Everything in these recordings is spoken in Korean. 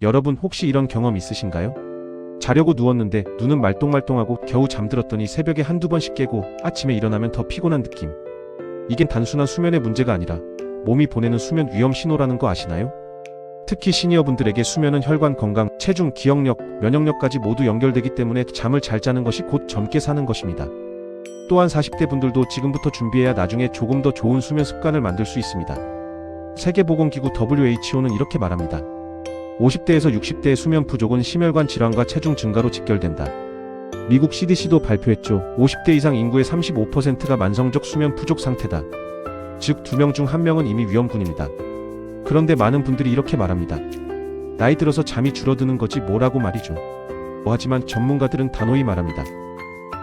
여러분 혹시 이런 경험 있으신가요? 자려고 누웠는데 눈은 말똥말똥하고 겨우 잠들었더니 새벽에 한두 번씩 깨고 아침에 일어나면 더 피곤한 느낌. 이겐 단순한 수면의 문제가 아니라 몸이 보내는 수면 위험 신호라는 거 아시나요? 특히 시니어분들에게 수면은 혈관 건강, 체중, 기억력, 면역력까지 모두 연결되기 때문에 잠을 잘 자는 것이 곧 젊게 사는 것입니다. 또한 40대 분들도 지금부터 준비해야 나중에 조금 더 좋은 수면 습관을 만들 수 있습니다. 세계보건기구 WHO는 이렇게 말합니다. 50대에서 60대의 수면 부족은 심혈관 질환과 체중 증가로 직결된다. 미국 CDC도 발표했죠. 50대 이상 인구의 35%가 만성적 수면 부족 상태다. 즉 2명 중 1명은 이미 위험군입니다. 그런데 많은 분들이 이렇게 말합니다. 나이 들어서 잠이 줄어드는 거지 뭐라고 말이죠. 하지만 전문가들은 단호히 말합니다.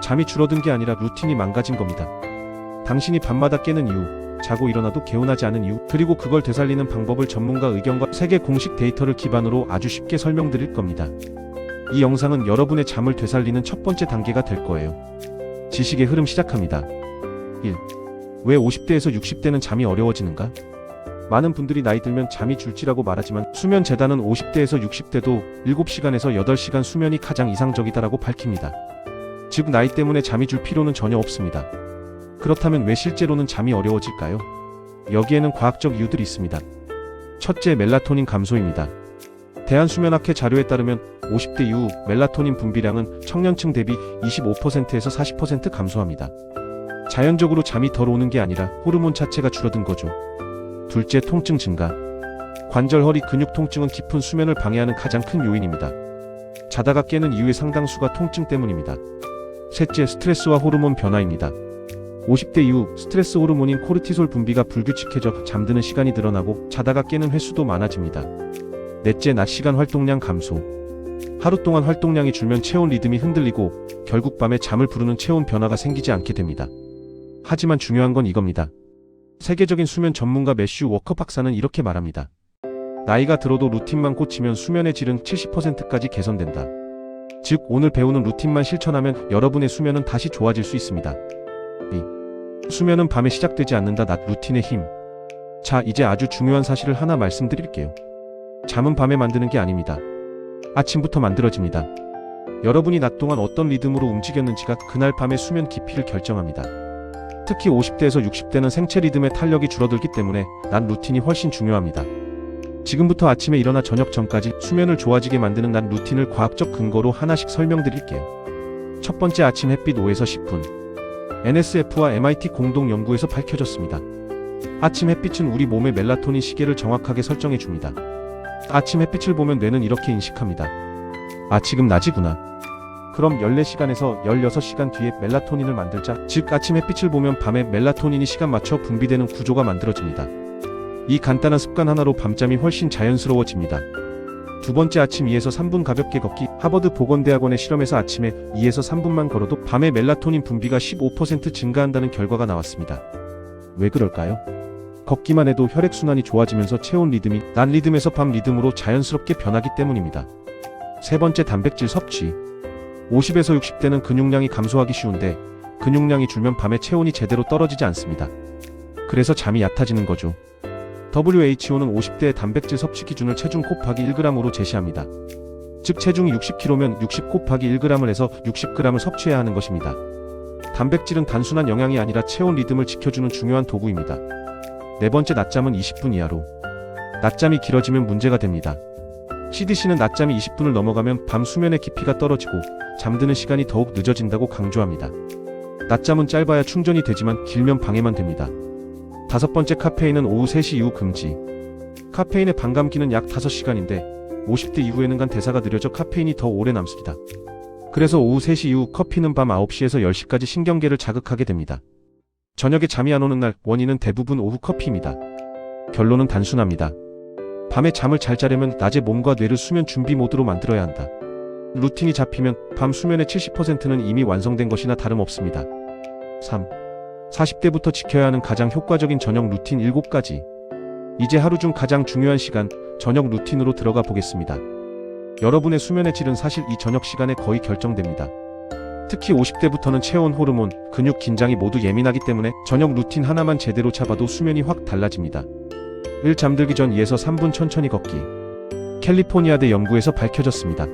잠이 줄어든 게 아니라 루틴이 망가진 겁니다. 당신이 밤마다 깨는 이유, 자고 일어나도 개운하지 않은 이유, 그리고 그걸 되살리는 방법을 전문가 의견과 세계 공식 데이터를 기반으로 아주 쉽게 설명드릴 겁니다. 이 영상은 여러분의 잠을 되살리는 첫 번째 단계가 될 거예요. 지식의 흐름 시작합니다. 1. 왜 50대에서 60대는 잠이 어려워지는가? 많은 분들이 나이 들면 잠이 줄지라고 말하지만 수면재단은 50대에서 60대도 7시간에서 8시간 수면이 가장 이상적이다라고 밝힙니다. 즉 나이 때문에 잠이 줄 필요는 전혀 없습니다. 그렇다면 왜 실제로는 잠이 어려워질까요? 여기에는 과학적 이유들이 있습니다. 첫째, 멜라토닌 감소입니다. 대한수면학회 자료에 따르면 50대 이후 멜라토닌 분비량은 청년층 대비 25%에서 40% 감소합니다. 자연적으로 잠이 덜 오는 게 아니라 호르몬 자체가 줄어든 거죠. 둘째, 통증 증가. 관절, 허리, 근육 통증은 깊은 수면을 방해하는 가장 큰 요인입니다. 자다가 깨는 이유의 상당수가 통증 때문입니다. 셋째, 스트레스와 호르몬 변화입니다. 50대 이후 스트레스 호르몬인 코르티솔 분비가 불규칙해져 잠드는 시간이 늘어나고 자다가 깨는 횟수도 많아집니다. 넷째, 낮 시간 활동량 감소. 하루 동안 활동량이 줄면 체온 리듬이 흔들리고 결국 밤에 잠을 부르는 체온 변화가 생기지 않게 됩니다. 하지만 중요한 건 이겁니다. 세계적인 수면 전문가 매슈 워커 박사는 이렇게 말합니다. 나이가 들어도 루틴만 고치면 수면의 질은 70%까지 개선된다. 즉 오늘 배우는 루틴만 실천하면 여러분의 수면은 다시 좋아질 수 있습니다. 2. 수면은 밤에 시작되지 않는다. 낮 루틴의 힘. 자, 이제 아주 중요한 사실을 하나 말씀드릴게요. 잠은 밤에 만드는 게 아닙니다. 아침부터 만들어집니다. 여러분이 낮 동안 어떤 리듬으로 움직였는지가 그날 밤의 수면 깊이를 결정합니다. 특히 50대에서 60대는 생체 리듬의 탄력이 줄어들기 때문에 낮 루틴이 훨씬 중요합니다. 지금부터 아침에 일어나 저녁 전까지 수면을 좋아지게 만드는 낮 루틴을 과학적 근거로 하나씩 설명드릴게요. 첫 번째, 아침 햇빛 5에서 10분. NSF와 MIT 공동 연구에서 밝혀졌습니다. 아침 햇빛은 우리 몸의 멜라토닌 시계를 정확하게 설정해 줍니다. 아침 햇빛을 보면 뇌는 이렇게 인식합니다. 아, 지금 낮이구나. 그럼 14시간에서 16시간 뒤에 멜라토닌을 만들자. 즉 아침 햇빛을 보면 밤에 멜라토닌이 시간 맞춰 분비되는 구조가 만들어집니다. 이 간단한 습관 하나로 밤잠이 훨씬 자연스러워집니다. 두 번째, 아침 2에서 3분 가볍게 걷기. 하버드 보건대학원의 실험에서 아침에 2에서 3분만 걸어도 밤에 멜라토닌 분비가 15% 증가한다는 결과가 나왔습니다. 왜 그럴까요? 걷기만 해도 혈액순환이 좋아지면서 체온 리듬이 낮 리듬에서 밤 리듬으로 자연스럽게 변하기 때문입니다. 세 번째, 단백질 섭취. 50에서 60대는 근육량이 감소하기 쉬운데 근육량이 줄면 밤에 체온이 제대로 떨어지지 않습니다. 그래서 잠이 얕아지는 거죠. WHO는 50대의 단백질 섭취 기준을 체중 곱하기 1g으로 제시합니다. 즉 체중이 60kg면 60 곱하기 1g을 해서 60g을 섭취해야 하는 것입니다. 단백질은 단순한 영양이 아니라 체온 리듬을 지켜주는 중요한 도구입니다. 네 번째, 낮잠은 20분 이하로. 낮잠이 길어지면 문제가 됩니다. CDC는 낮잠이 20분을 넘어가면 밤 수면의 깊이가 떨어지고 잠드는 시간이 더욱 늦어진다고 강조합니다. 낮잠은 짧아야 충전이 되지만 길면 방해만 됩니다. 다섯 번째, 카페인은 오후 3시 이후 금지. 카페인의 반감기는 약 5시간인데 50대 이후에는 간 대사가 느려져 카페인이 더 오래 남습니다. 그래서 오후 3시 이후 커피는 밤 9시에서 10시까지 신경계를 자극하게 됩니다. 저녁에 잠이 안 오는 날 원인은 대부분 오후 커피입니다. 결론은 단순합니다. 밤에 잠을 잘 자려면 낮에 몸과 뇌를 수면 준비 모드로 만들어야 한다. 루틴이 잡히면 밤 수면의 70%는 이미 완성된 것이나 다름없습니다. 3. 40대부터 지켜야 하는 가장 효과적인 저녁 루틴 7가지. 이제 하루 중 가장 중요한 시간, 저녁 루틴으로 들어가 보겠습니다. 여러분의 수면의 질은 사실 이 저녁 시간에 거의 결정됩니다. 특히 50대부터는 체온, 호르몬, 근육 긴장이 모두 예민하기 때문에 저녁 루틴 하나만 제대로 잡아도 수면이 확 달라집니다. 1. 잠들기 전 2에서 3분 천천히 걷기. 캘리포니아대 연구에서 밝혀졌습니다.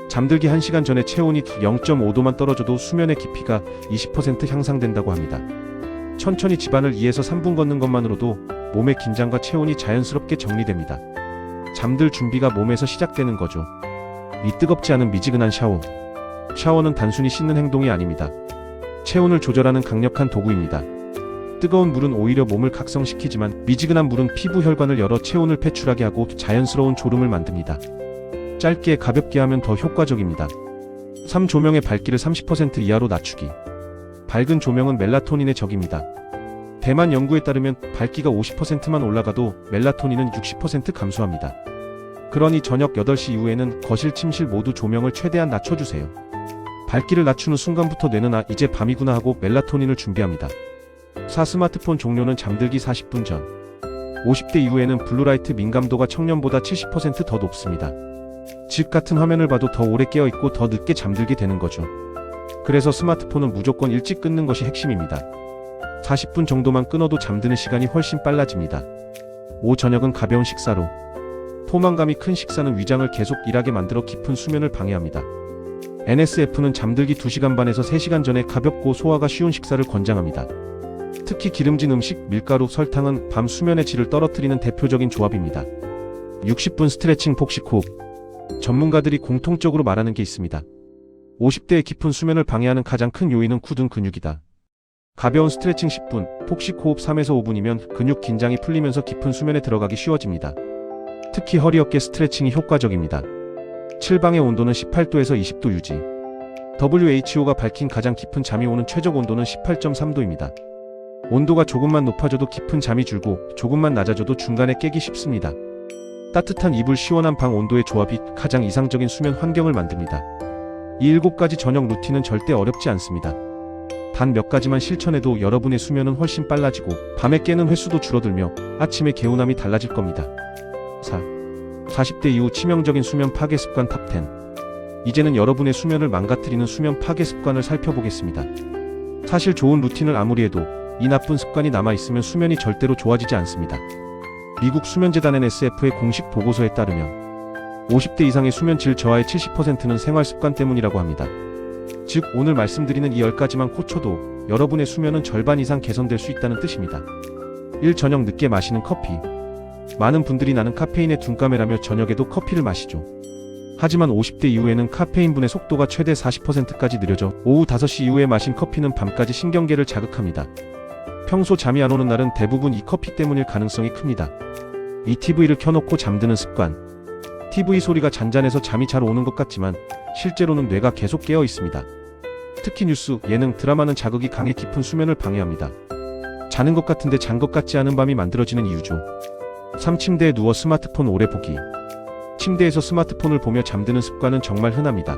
잠들기 1시간 전에 체온이 0.5도만 떨어져도 수면의 깊이가 20% 향상된다고 합니다. 천천히 집안을 2에서 3분 걷는 것만으로도 몸의 긴장과 체온이 자연스럽게 정리됩니다. 잠들 준비가 몸에서 시작되는 거죠. 이 뜨겁지 않은 미지근한 샤워. 샤워는 단순히 씻는 행동이 아닙니다. 체온을 조절하는 강력한 도구입니다. 뜨거운 물은 오히려 몸을 각성시키지만 미지근한 물은 피부 혈관을 열어 체온을 배출하게 하고 자연스러운 졸음을 만듭니다. 짧게 가볍게 하면 더 효과적입니다. 3. 조명의 밝기를 30% 이하로 낮추기. 밝은 조명은 멜라토닌의 적입니다. 대만 연구에 따르면 밝기가 50%만 올라가도 멜라토닌은 60% 감소합니다. 그러니 저녁 8시 이후에는 거실, 침실 모두 조명을 최대한 낮춰주세요. 밝기를 낮추는 순간부터 뇌는 아, 이제 밤이구나 하고 멜라토닌을 준비합니다. 4. 스마트폰 종료는 잠들기 40분 전. 50대 이후에는 블루라이트 민감도가 청년보다 70% 더 높습니다. 즉 같은 화면을 봐도 더 오래 깨어있고 더 늦게 잠들게 되는 거죠. 그래서 스마트폰은 무조건 일찍 끊는 것이 핵심입니다. 40분 정도만 끊어도 잠드는 시간이 훨씬 빨라집니다. 5. 저녁은 가벼운 식사로. 포만감이 큰 식사는 위장을 계속 일하게 만들어 깊은 수면을 방해합니다. NSF는 잠들기 2시간 반에서 3시간 전에 가볍고 소화가 쉬운 식사를 권장합니다. 특히 기름진 음식, 밀가루, 설탕은 밤 수면의 질을 떨어뜨리는 대표적인 조합입니다. 60분 스트레칭 폭식 호흡. 전문가들이 공통적으로 말하는 게 있습니다. 50대의 깊은 수면을 방해하는 가장 큰 요인은 쿠등 근육이다. 가벼운 스트레칭 10분, 폭식 호흡 3에서 5분이면 근육 긴장이 풀리면서 깊은 수면에 들어가기 쉬워집니다. 특히 허리 어깨 스트레칭이 효과적입니다. 칠방의 온도는 18도에서 20도 유지. WHO가 밝힌 가장 깊은 잠이 오는 최적 온도는 18.3도입니다. 온도가 조금만 높아져도 깊은 잠이 줄고 조금만 낮아져도 중간에 깨기 쉽습니다. 따뜻한 이불, 시원한 방 온도의 조합이 가장 이상적인 수면 환경을 만듭니다. 이 7가지 저녁 루틴은 절대 어렵지 않습니다. 단 몇 가지만 실천해도 여러분의 수면은 훨씬 빨라지고 밤에 깨는 횟수도 줄어들며 아침의 개운함이 달라질 겁니다. 4. 40대 이후 치명적인 수면 파괴 습관 탑10. 이제는 여러분의 수면을 망가뜨리는 수면 파괴 습관을 살펴보겠습니다. 사실 좋은 루틴을 아무리 해도 이 나쁜 습관이 남아있으면 수면이 절대로 좋아지지 않습니다. 미국 수면재단 NSF의 공식 보고서에 따르면 50대 이상의 수면 질 저하의 70%는 생활 습관 때문이라고 합니다. 즉 오늘 말씀드리는 이 10가지만 고쳐도 여러분의 수면은 절반 이상 개선될 수 있다는 뜻입니다. 1. 저녁 늦게 마시는 커피. 많은 분들이 나는 카페인에 둔감해라며 저녁에도 커피를 마시죠. 하지만 50대 이후에는 카페인 분해 속도가 최대 40%까지 느려져 오후 5시 이후에 마신 커피는 밤까지 신경계를 자극합니다. 평소 잠이 안 오는 날은 대부분 이 커피 때문일 가능성이 큽니다. 이 TV를 켜놓고 잠드는 습관. TV 소리가 잔잔해서 잠이 잘 오는 것 같지만 실제로는 뇌가 계속 깨어 있습니다. 특히 뉴스, 예능, 드라마는 자극이 강해 깊은 수면을 방해합니다. 자는 것 같은데 잔 것 같지 않은 밤이 만들어지는 이유죠. 3. 침대에 누워 스마트폰 오래 보기. 침대에서 스마트폰을 보며 잠드는 습관은 정말 흔합니다.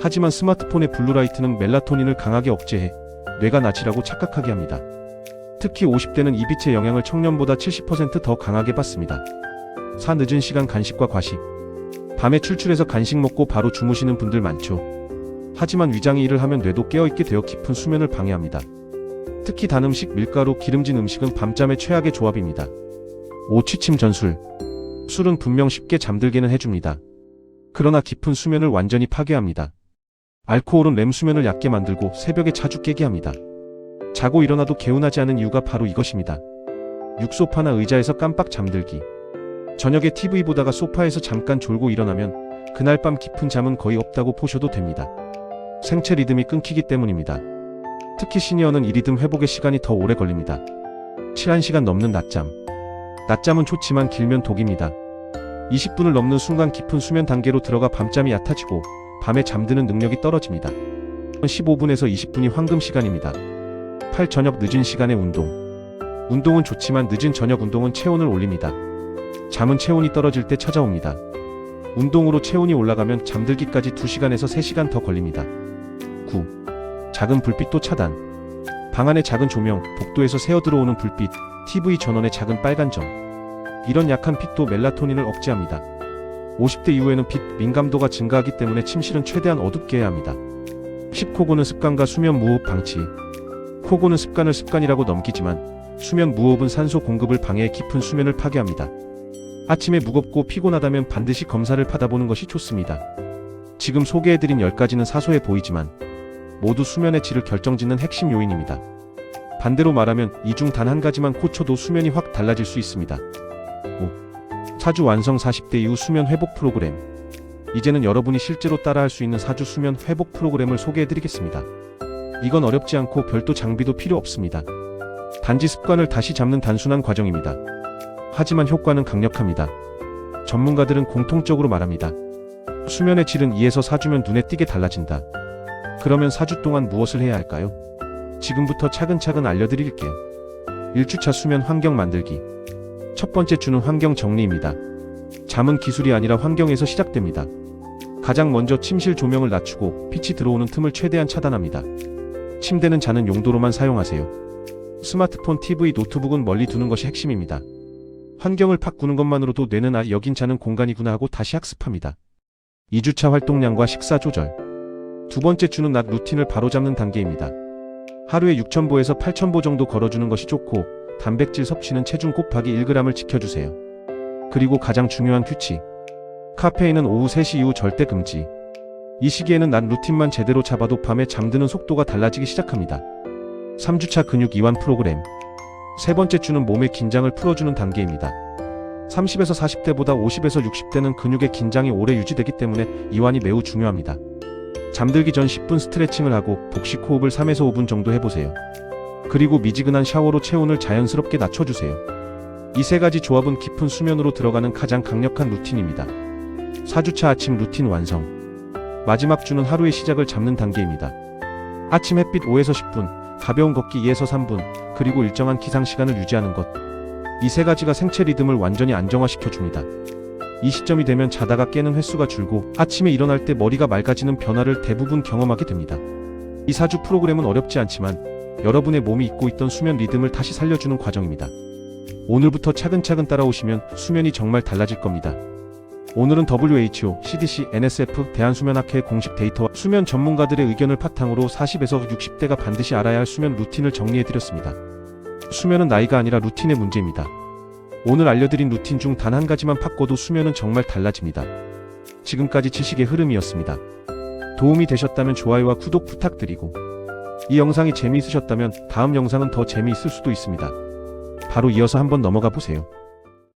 하지만 스마트폰의 블루라이트는 멜라토닌을 강하게 억제해 뇌가 낮이라고 착각하게 합니다. 특히 50대는 이 빛의 영향을 청년보다 70% 더 강하게 받습니다. 4. 늦은 시간 간식과 과식. 밤에 출출해서 간식 먹고 바로 주무시는 분들 많죠. 하지만 위장이 일을 하면 뇌도 깨어있게 되어 깊은 수면을 방해합니다. 특히 단 음식, 밀가루, 기름진 음식은 밤잠의 최악의 조합입니다. 5. 취침 전 술. 술은 분명 쉽게 잠들게는 해줍니다. 그러나 깊은 수면을 완전히 파괴합니다. 알코올은 렘 수면을 얕게 만들고 새벽에 자주 깨게 합니다. 자고 일어나도 개운하지 않은 이유가 바로 이것입니다. 6. 소파나 의자에서 깜빡 잠들기. 저녁에 TV 보다가 소파에서 잠깐 졸고 일어나면 그날 밤 깊은 잠은 거의 없다고 보셔도 됩니다. 생체 리듬이 끊기기 때문입니다. 특히 시니어는 이 리듬 회복에 시간이 더 오래 걸립니다. 7. 1시간 넘는 낮잠. 낮잠은 좋지만 길면 독입니다. 20분을 넘는 순간 깊은 수면 단계로 들어가 밤잠이 얕아지고 밤에 잠드는 능력이 떨어집니다. 15분에서 20분이 황금 시간입니다. 8. 저녁 늦은 시간에 운동. 운동은 좋지만 늦은 저녁 운동은 체온을 올립니다. 잠은 체온이 떨어질 때 찾아옵니다. 운동으로 체온이 올라가면 잠들기까지 2시간에서 3시간 더 걸립니다. 9. 작은 불빛도 차단. 방 안의 작은 조명, 복도에서 새어 들어오는 불빛, TV 전원의 작은 빨간 점. 이런 약한 빛도 멜라토닌을 억제합니다. 50대 이후에는 빛 민감도가 증가하기 때문에 침실은 최대한 어둡게 해야 합니다. 10. 코 고는 습관과 수면 무호흡 방치. 코 고는 습관을 습관이라고 넘기지만 수면 무호흡은 산소 공급을 방해해 깊은 수면을 파괴합니다. 아침에 무겁고 피곤하다면 반드시 검사를 받아보는 것이 좋습니다. 지금 소개해드린 10가지는 사소해 보이지만 모두 수면의 질을 결정짓는 핵심 요인입니다. 반대로 말하면 이 중 단 한 가지만 고쳐도 수면이 확 달라질 수 있습니다. 5. 사주 완성 40대 이후 수면 회복 프로그램. 이제는 여러분이 실제로 따라할 수 있는 사주 수면 회복 프로그램을 소개해드리겠습니다. 이건 어렵지 않고 별도 장비도 필요 없습니다. 단지 습관을 다시 잡는 단순한 과정입니다. 하지만 효과는 강력합니다. 전문가들은 공통적으로 말합니다. 수면의 질은 2에서 4주면 눈에 띄게 달라진다. 그러면 4주 동안 무엇을 해야 할까요? 지금부터 차근차근 알려드릴게요. 1주차 수면 환경 만들기. 첫 번째 주는 환경 정리입니다. 잠은 기술이 아니라 환경에서 시작됩니다. 가장 먼저 침실 조명을 낮추고 빛이 들어오는 틈을 최대한 차단합니다. 침대는 자는 용도로만 사용하세요. 스마트폰, TV, 노트북은 멀리 두는 것이 핵심입니다. 환경을 바꾸는 것만으로도 뇌는 여긴 자는 공간이구나 하고 다시 학습합니다. 2주차 활동량과 식사 조절. 두 번째 주는 낮 루틴을 바로잡는 단계입니다. 하루에 6,000보에서 8,000보 정도 걸어주는 것이 좋고 단백질 섭취는 체중 곱하기 1g을 지켜주세요. 그리고 가장 중요한 규칙. 카페인은 오후 3시 이후 절대 금지. 이 시기에는 낮 루틴만 제대로 잡아도 밤에 잠드는 속도가 달라지기 시작합니다. 3주차 근육 이완 프로그램. 세 번째 주는 몸의 긴장을 풀어주는 단계입니다. 30에서 40대보다 50에서 60대는 근육의 긴장이 오래 유지되기 때문에 이완이 매우 중요합니다. 잠들기 전 10분 스트레칭을 하고 복식 호흡을 3에서 5분 정도 해보세요. 그리고 미지근한 샤워로 체온을 자연스럽게 낮춰주세요. 이 세 가지 조합은 깊은 수면으로 들어가는 가장 강력한 루틴입니다. 4주차 아침 루틴 완성. 마지막 주는 하루의 시작을 잡는 단계입니다. 아침 햇빛 5에서 10분, 가벼운 걷기 2에서 3분, 그리고 일정한 기상 시간을 유지하는 것. 이 세 가지가 생체 리듬을 완전히 안정화시켜줍니다. 이 시점이 되면 자다가 깨는 횟수가 줄고 아침에 일어날 때 머리가 맑아지는 변화를 대부분 경험하게 됩니다. 이 4주 프로그램은 어렵지 않지만 여러분의 몸이 잊고 있던 수면 리듬을 다시 살려주는 과정입니다. 오늘부터 차근차근 따라오시면 수면이 정말 달라질 겁니다. 오늘은 WHO, CDC, NSF, 대한수면학회 공식 데이터와 수면 전문가들의 의견을 바탕으로 40에서 60대가 반드시 알아야 할 수면 루틴을 정리해드렸습니다. 수면은 나이가 아니라 루틴의 문제입니다. 오늘 알려드린 루틴 중 단 한 가지만 바꿔도 수면은 정말 달라집니다. 지금까지 지식의 흐름이었습니다. 도움이 되셨다면 좋아요와 구독 부탁드리고 이 영상이 재미있으셨다면 다음 영상은 더 재미있을 수도 있습니다. 바로 이어서 한번 넘어가 보세요.